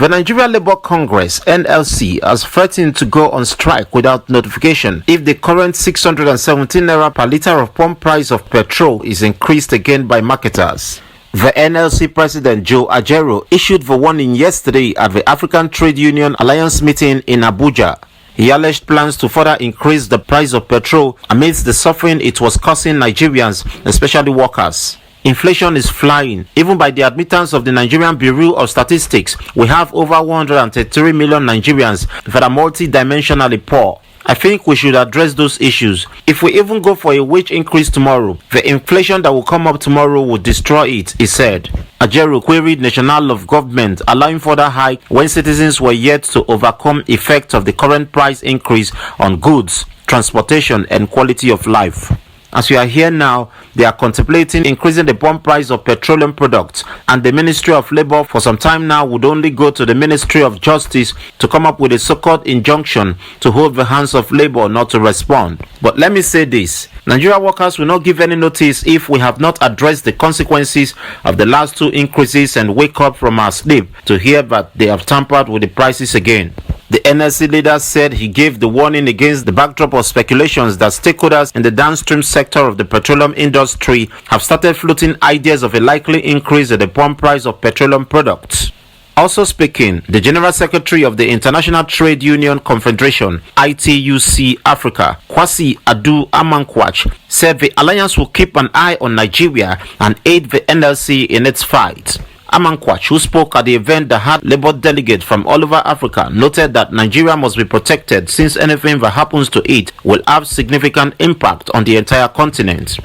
The Nigeria Labour Congress (NLC) has threatened to go on strike without notification if the current 617 naira per litre of pump price of petrol is increased again by marketers. The NLC President Joe Ajaero issued the warning yesterday at the African Trade Union Alliance meeting in Abuja. He alleged plans to further increase the price of petrol amidst the suffering it was causing Nigerians, especially workers. Inflation is flying. Even by the admittance of the Nigerian Bureau of Statistics, we have over 133 million Nigerians that are multi-dimensionally poor. I think we should address those issues. If we even go for a wage increase tomorrow, the inflation that will come up tomorrow will destroy it, he said. Ajaero queried national of government allowing further hike when citizens were yet to overcome effects of the current price increase on goods, transportation and quality of life. As we are here now, they are contemplating increasing the pump price of petroleum products, and the Ministry of Labour for some time now would only go to the Ministry of Justice to come up with a so-called injunction to hold the hands of Labour not to respond. But let me say this, Nigeria workers will not give any notice if we have not addressed the consequences of the last two increases and wake up from our sleep to hear that they have tampered with the prices again. The NLC leader said he gave the warning against the backdrop of speculations that stakeholders in the downstream sector of the petroleum industry have started floating ideas of a likely increase in the pump price of petroleum products. Also speaking, the General Secretary of the International Trade Union Confederation, ITUC Africa, Kwasi Adu-Amankwach, said the alliance will keep an eye on Nigeria and aid the NLC in its fight. Amankwach, who spoke at the event that had Labour delegates from all over Africa, noted that Nigeria must be protected since anything that happens to it will have significant impact on the entire continent.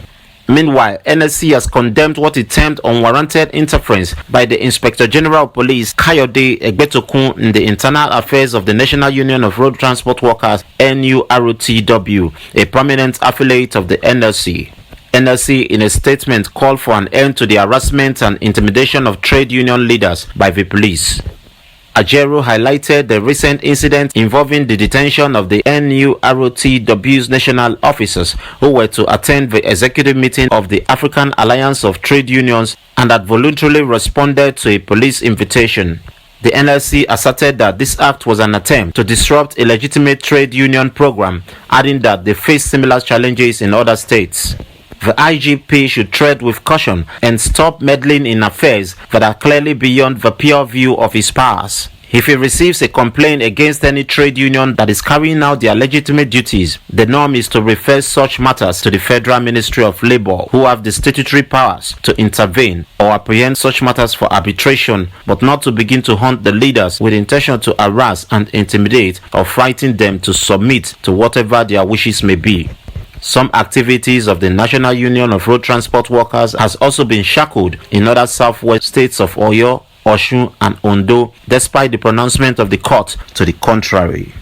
Meanwhile, NSC has condemned what it termed unwarranted interference by the Inspector General of Police Kayode Egbetokun in the internal affairs of the National Union of Road Transport Workers (NURTW), a prominent affiliate of the NLC. NLC in a statement called for an end to the harassment and intimidation of trade union leaders by the police. Ajaero highlighted the recent incident involving the detention of the NURTW's national officers who were to attend the executive meeting of the African Alliance of Trade Unions and had voluntarily responded to a police invitation. The NLC asserted that this act was an attempt to disrupt a legitimate trade union program, adding that they face similar challenges in other states. The IGP should tread with caution and stop meddling in affairs that are clearly beyond the pure view of his powers. If he receives a complaint against any trade union that is carrying out their legitimate duties, the norm is to refer such matters to the Federal Ministry of Labour, who have the statutory powers to intervene or apprehend such matters for arbitration, but not to begin to hunt the leaders with intention to harass and intimidate or frighten them to submit to whatever their wishes may be. Some activities of the National Union of Road Transport Workers has also been shackled in other southwest states of Oyo, Osun and Ondo, despite the pronouncement of the court to the contrary.